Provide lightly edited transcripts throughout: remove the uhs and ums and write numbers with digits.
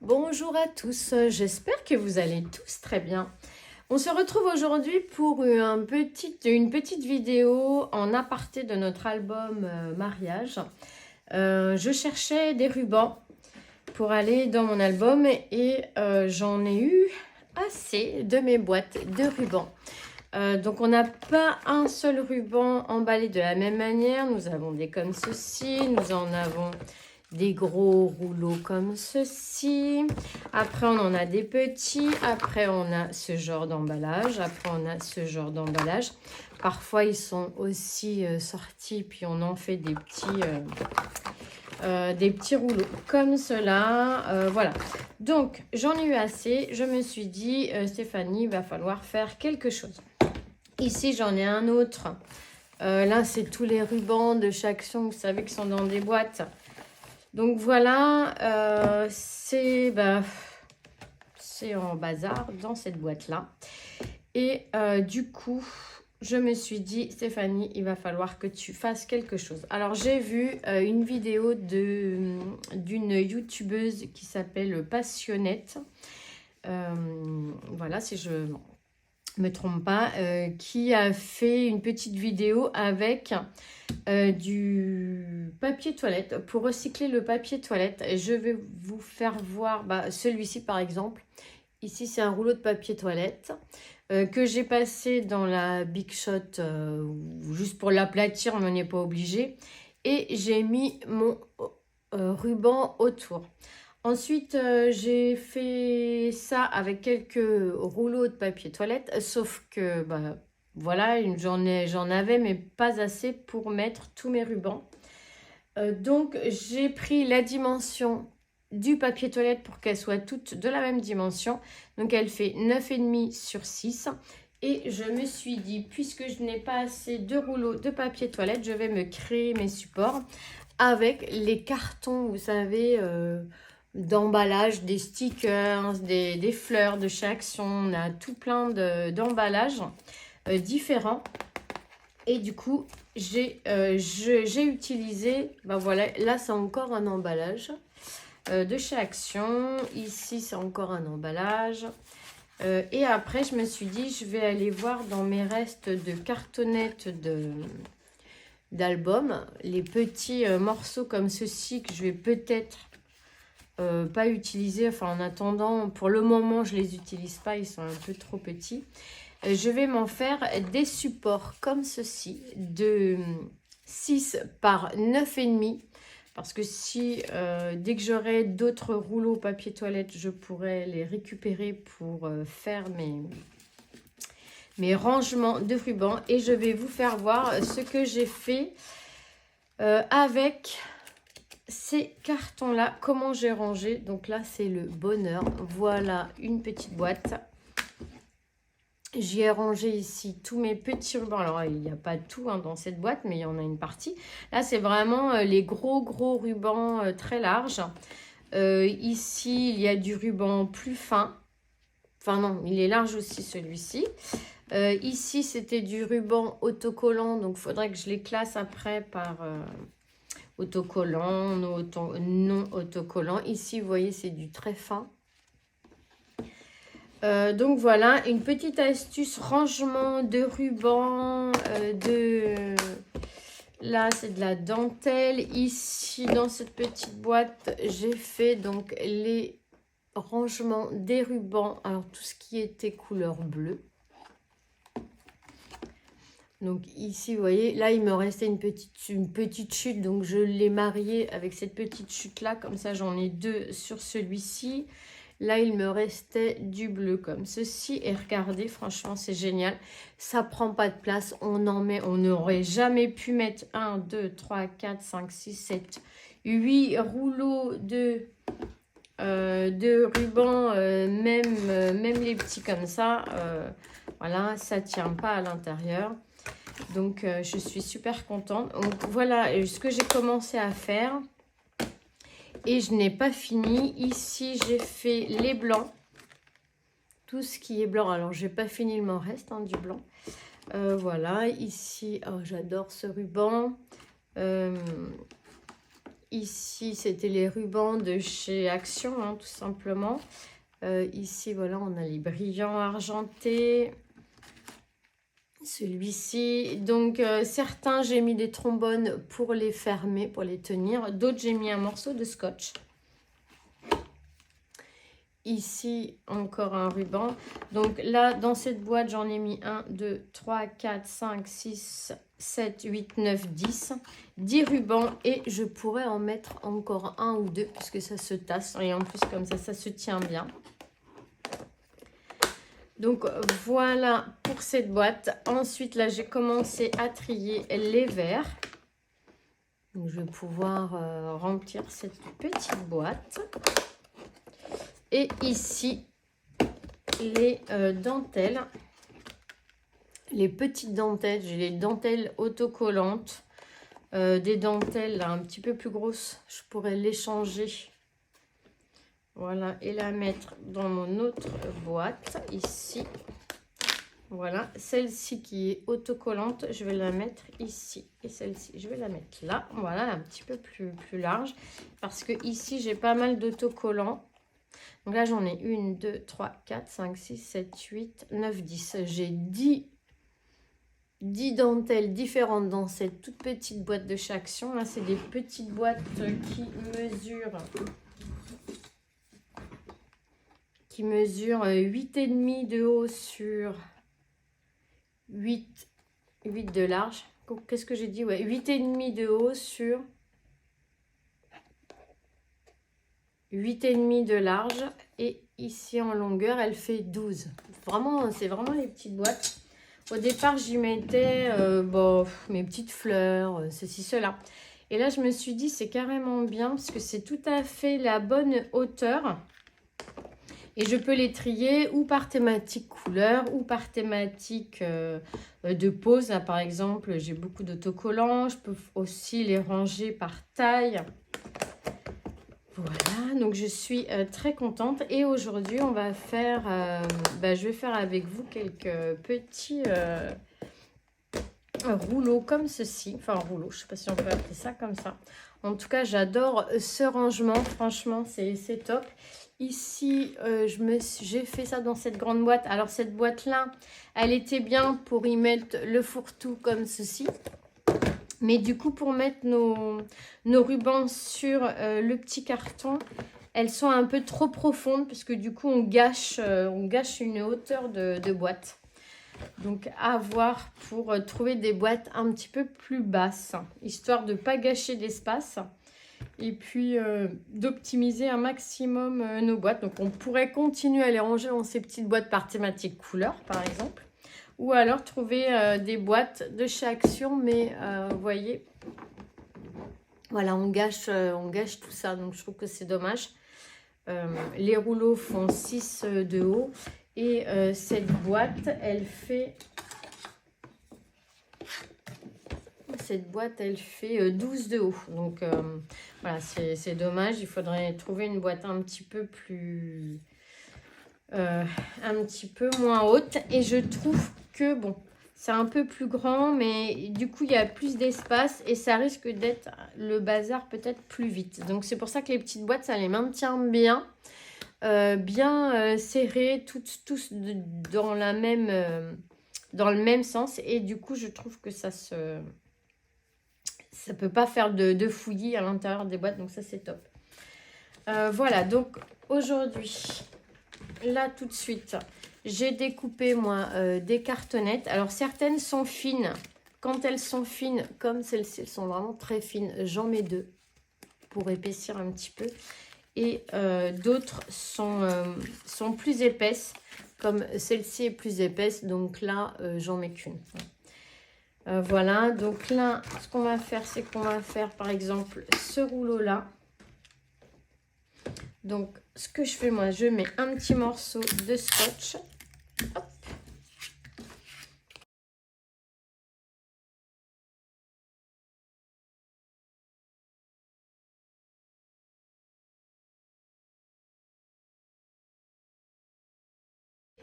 Bonjour à tous, j'espère que vous allez tous très bien. On se retrouve aujourd'hui pour une petite vidéo en aparté de notre album mariage. Je cherchais des rubans pour aller dans mon album et j'en ai eu assez de mes boîtes de rubans. Donc on n'a pas un seul ruban emballé de la même manière, nous avons des comme ceci, nous en avons des gros rouleaux comme ceci. Après, on en a des petits. Après, on a ce genre d'emballage. Après, on a ce genre d'emballage. Parfois, ils sont aussi sortis, puis on en fait des petits rouleaux comme cela. Voilà. Donc, j'en ai eu assez. Je me suis dit, Stéphanie, il va falloir faire quelque chose. Ici, j'en ai un autre. Là, c'est tous les rubans de chaque son, vous savez, qui sont dans des boîtes. Donc voilà, c'est en bazar dans cette boîte-là. Et du coup, je me suis dit, Stéphanie, il va falloir que tu fasses quelque chose. Alors, j'ai vu une vidéo d'une youtubeuse qui s'appelle Passionnette. Voilà, si je me trompe pas, qui a fait une petite vidéo avec du papier toilette pour recycler le papier toilette. Et je vais vous faire voir celui-ci par exemple. Ici, c'est un rouleau de papier toilette que j'ai passé dans la Big Shot juste pour l'aplatir, mais on n'est pas obligé. Et j'ai mis mon ruban autour. Ensuite, j'ai fait ça avec quelques rouleaux de papier toilette, sauf que voilà, j'en avais, mais pas assez pour mettre tous mes rubans. Donc, j'ai pris la dimension du papier toilette pour qu'elle soit toute de la même dimension. Donc, elle fait 9,5 sur 6. Et je me suis dit, puisque je n'ai pas assez de rouleaux de papier toilette, je vais me créer mes supports avec les cartons, vous savez, d'emballage, des stickers, des fleurs de chez Action. On a tout plein d'emballages différents. Et du coup, j'ai utilisé, voilà, là c'est encore un emballage de chez Action. Ici, c'est encore un emballage. Et après, je me suis dit, je vais aller voir dans mes restes de cartonnettes d'albums, les petits morceaux comme ceci que je vais peut-être pas utiliser. Enfin, en attendant, pour le moment, je les utilise pas, ils sont un peu trop petits. Je vais m'en faire des supports comme ceci, de 6 par 9,5. Parce que si, dès que j'aurai d'autres rouleaux papier toilette, je pourrai les récupérer pour faire mes rangements de rubans. Et je vais vous faire voir ce que j'ai fait avec ces cartons-là, comment j'ai rangé. Donc là, c'est le bonheur. Voilà une petite boîte. J'y ai rangé ici tous mes petits rubans. Alors, il n'y a pas tout dans cette boîte, mais il y en a une partie. Là, c'est vraiment les gros rubans très larges. Ici, il y a du ruban plus fin. Enfin non, il est large aussi celui-ci. Ici, c'était du ruban autocollant. Donc, il faudrait que je les classe après par autocollant, non autocollant. Ici, vous voyez, c'est du très fin. Donc voilà, une petite astuce rangement de ruban, là c'est de la dentelle. Ici dans cette petite boîte, j'ai fait donc les rangements des rubans, alors tout ce qui était couleur bleue. Donc ici vous voyez, là il me restait une petite chute, donc je l'ai mariée avec cette petite chute là, comme ça j'en ai deux sur celui-ci. Là, il me restait du bleu comme ceci. Et regardez, franchement, c'est génial. Ça prend pas de place. On n'aurait jamais pu mettre 1, 2, 3, 4, 5, 6, 7, 8 rouleaux de ruban, même les petits comme ça. Voilà, ça tient pas à l'intérieur. Donc, je suis super contente. Donc, voilà ce que j'ai commencé à faire. Et je n'ai pas fini. Ici, j'ai fait les blancs. Tout ce qui est blanc. Alors, je n'ai pas fini, il m'en reste du blanc. Voilà. Ici, oh, j'adore ce ruban. ici, c'était les rubans de chez Action, hein, tout simplement. Ici, voilà, on a les brillants argentés. Celui-ci. Donc, certains, j'ai mis des trombones pour les fermer, pour les tenir. D'autres, j'ai mis un morceau de scotch. Ici, encore un ruban. Donc là, dans cette boîte, j'en ai mis 1, 2, 3, 4, 5, 6, 7, 8, 9, 10. 10 rubans et je pourrais en mettre encore un ou deux puisque ça se tasse. Et en plus, comme ça se tient bien. Donc voilà pour cette boîte. Ensuite, là, j'ai commencé à trier les verres. Donc, je vais pouvoir remplir cette petite boîte. Et ici, les dentelles, les petites dentelles, j'ai les dentelles autocollantes, des dentelles là, un petit peu plus grosses, je pourrais les changer, voilà, et la mettre dans mon autre boîte, ici, voilà, celle-ci qui est autocollante, je vais la mettre ici, et celle-ci, je vais la mettre là, voilà, un petit peu plus large, parce que ici, j'ai pas mal d'autocollants. Donc là, j'en ai 1, 2, 3, 4, 5, 6, 7, 8, 9, 10. J'ai 10 dentelles différentes dans cette toute petite boîte de chez Action. Là, c'est des petites boîtes qui mesurent 8,5 de haut sur 8 de large. Qu'est-ce que j'ai dit? Ouais, 8,5 de haut sur 8,5 de large et ici en longueur elle fait 12. Vraiment, c'est vraiment les petites boîtes. Au départ j'y mettais mes petites fleurs, ceci, cela. Et là je me suis dit c'est carrément bien parce que c'est tout à fait la bonne hauteur. Et je peux les trier ou par thématique couleur ou par thématique de pose. Là par exemple j'ai beaucoup d'autocollants. Je peux aussi les ranger par taille. Voilà, donc je suis très contente et aujourd'hui on va faire, je vais faire avec vous quelques petits rouleaux comme ceci, enfin rouleaux, je ne sais pas si on peut appeler ça comme ça. En tout cas j'adore ce rangement, franchement c'est top. Ici j'ai fait ça dans cette grande boîte, alors cette boîte là elle était bien pour y mettre le fourre-tout comme ceci. Mais du coup, pour mettre nos rubans sur le petit carton, elles sont un peu trop profondes parce que du coup, on gâche une hauteur de boîte. Donc, à voir pour trouver des boîtes un petit peu plus basses, histoire de ne pas gâcher d'espace et puis d'optimiser un maximum nos boîtes. Donc, on pourrait continuer à les ranger dans ces petites boîtes par thématique couleur, par exemple. Ou alors trouver des boîtes de chez Action, mais vous voyez, voilà, on gâche tout ça, donc je trouve que c'est dommage. Les rouleaux font 6 de haut et cette boîte, elle fait 12 de haut. Donc voilà, c'est dommage, il faudrait trouver une boîte un petit peu plus... un petit peu moins haute et je trouve que bon c'est un peu plus grand mais du coup il y a plus d'espace et ça risque d'être le bazar peut-être plus vite, donc c'est pour ça que les petites boîtes ça les maintient bien serrées tous dans le même sens et du coup je trouve que ça peut pas faire de fouillis à l'intérieur des boîtes, donc ça c'est top. Voilà, donc aujourd'hui là tout de suite j'ai découpé moi des cartonnettes. Alors certaines sont fines, quand elles sont fines comme celles-ci, elles sont vraiment très fines, j'en mets 2 pour épaissir un petit peu et d'autres sont plus épaisses, comme celle-ci est plus épaisse, donc là j'en mets qu'une. Voilà, donc là ce qu'on va faire, c'est qu'on va faire par exemple ce rouleau là. Donc, ce que je fais, moi, je mets un petit morceau de scotch. Hop.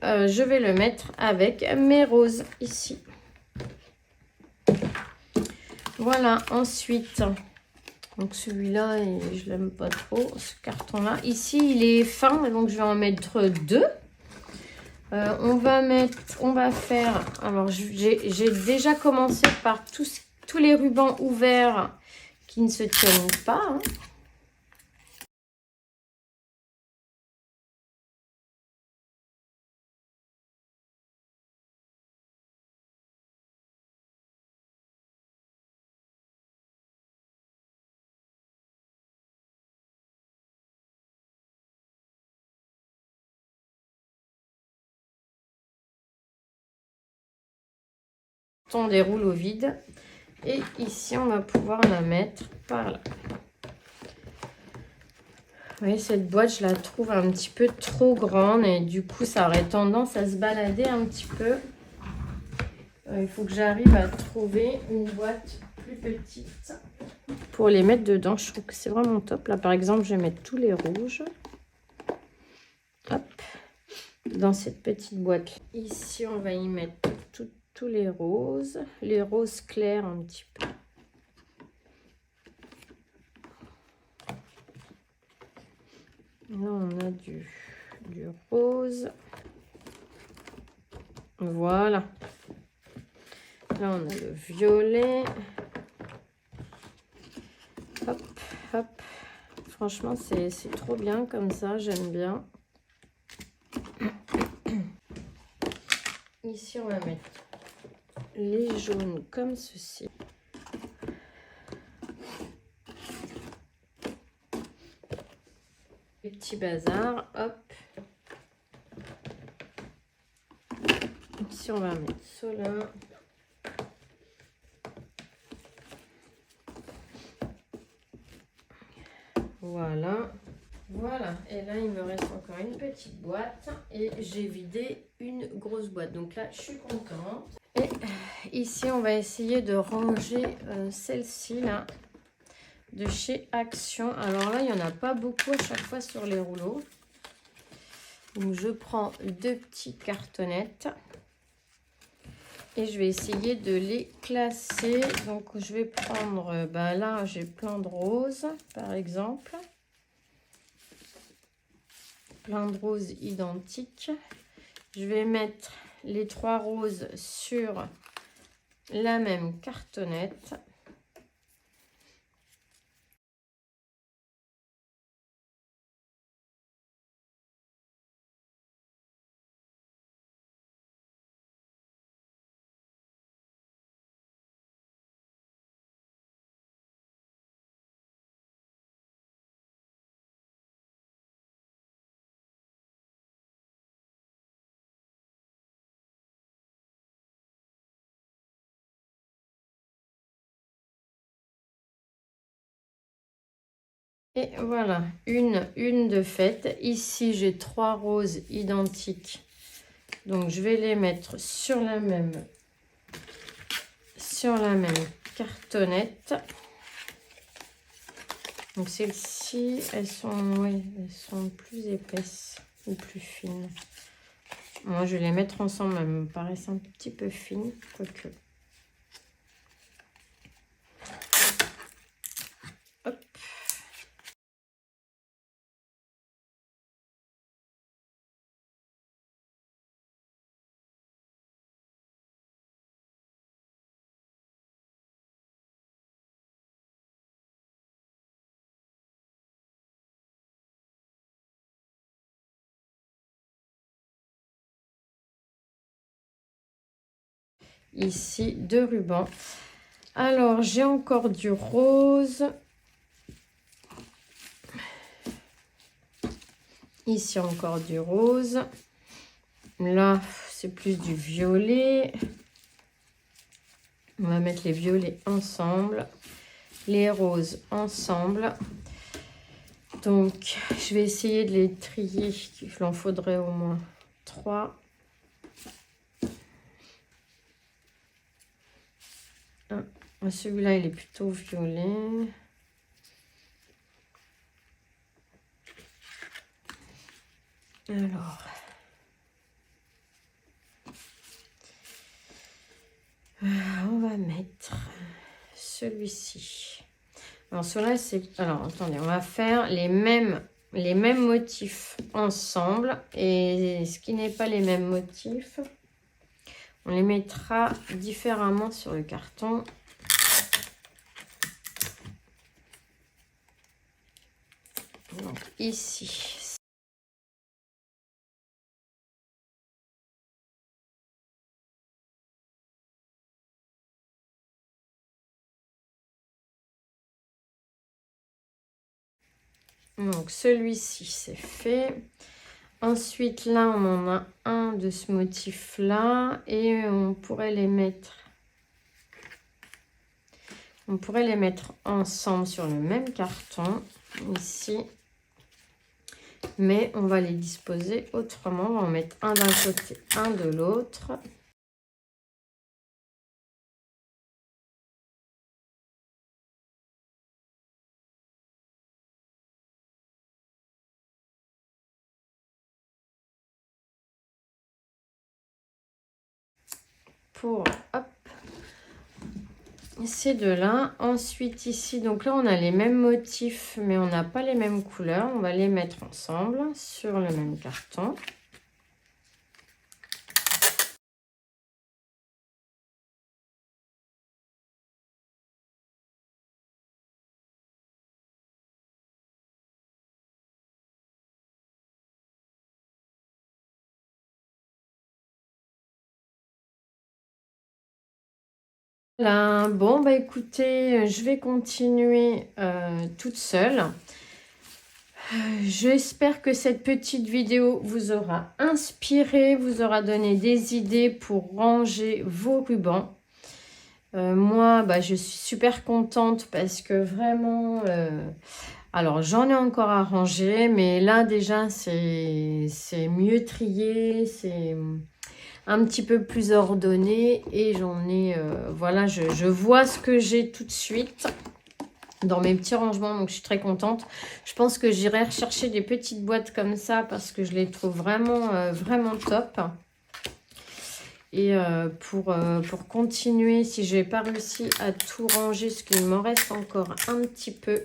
Je vais le mettre avec mes roses ici. Voilà, ensuite, Donc celui-là, je l'aime pas trop, ce carton-là. Ici, il est fin, donc je vais en mettre 2. On va faire... Alors, j'ai déjà commencé par tous les rubans ouverts qui ne se tiennent pas. Hein. On déroule au vide. Et ici, on va pouvoir la mettre par là. Vous voyez, cette boîte, je la trouve un petit peu trop grande et du coup, ça aurait tendance à se balader un petit peu. Il faut que j'arrive à trouver une boîte plus petite pour les mettre dedans. Je trouve que c'est vraiment top. Là, par exemple, je vais mettre tous les rouges. Hop, dans cette petite boîte. Ici, on va y mettre tous les roses clairs un petit peu. Là, on a du rose. Voilà. Là, on a le violet. Hop, hop. Franchement, c'est trop bien comme ça. J'aime bien. Ici, on va mettre les jaunes comme ceci. Les petits bazars. Hop. Ici, on va mettre cela. Voilà. Voilà. Et là, il me reste encore une petite boîte. Et j'ai vidé une grosse boîte. Donc là, je suis contente. Et ici, on va essayer de ranger celle-ci, là, de chez Action. Alors là, il n'y en a pas beaucoup à chaque fois sur les rouleaux. Donc, je prends 2 petites cartonnettes. Et je vais essayer de les classer. Donc, je vais prendre... là, j'ai plein de roses, par exemple. Plein de roses identiques. Je vais mettre les 3 roses sur la même cartonnette. Et voilà, une de faite. Ici, j'ai 3 roses identiques. Donc, je vais les mettre sur la même cartonnette. Donc, celles-ci, elles sont plus épaisses ou plus fines. Moi, je vais les mettre ensemble. Elles me paraissent un petit peu fines, quoique. Hop. Ici, 2 rubans. Alors, j'ai encore du rose. Ici, encore du rose. Là, c'est plus du violet. On va mettre les violets ensemble. Les roses ensemble. Donc, je vais essayer de les trier. Il en faudrait au moins 3. Celui-là, il est plutôt violet. Alors, on va mettre celui-ci. Alors cela c'est... Alors attendez, on va faire les mêmes motifs ensemble. Et ce qui n'est pas les mêmes motifs, on les mettra différemment sur le carton. Donc ici. Donc celui-ci c'est fait. Ensuite là on en a un de ce motif là et on pourrait les mettre ensemble sur le même carton ici, mais on va les disposer autrement. On va en mettre un d'un côté, un de l'autre. Pour hop, ces deux-là. Ensuite ici, donc là on a les mêmes motifs mais on n'a pas les mêmes couleurs. On va les mettre ensemble sur le même carton. Là, bon bah écoutez, je vais continuer toute seule. J'espère que cette petite vidéo vous aura inspiré, vous aura donné des idées pour ranger vos rubans. Moi, bah, je suis super contente parce que vraiment, alors j'en ai encore à ranger, mais là déjà c'est mieux trié, c'est un petit peu plus ordonné et j'en ai, voilà, je vois ce que j'ai tout de suite dans mes petits rangements, donc je suis très contente. Je pense que j'irai rechercher des petites boîtes comme ça parce que je les trouve vraiment, vraiment top. Et pour continuer, si je n'ai pas réussi à tout ranger, ce qu'il m'en reste encore un petit peu.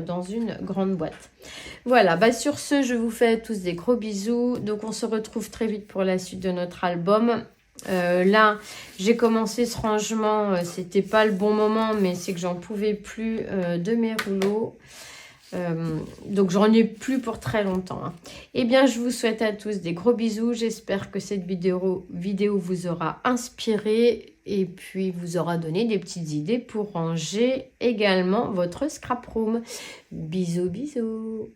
Dans une grande boîte. Voilà, bah sur ce, je vous fais tous des gros bisous. Donc on se retrouve très vite pour la suite de notre album. Là, j'ai commencé ce rangement, c'était pas le bon moment, mais c'est que j'en pouvais plus de mes rouleaux. Donc j'en ai plus pour très longtemps. Hein. Eh bien, je vous souhaite à tous des gros bisous. J'espère que cette vidéo vous aura inspiré et puis vous aura donné des petites idées pour ranger également votre scrap room. Bisous, bisous.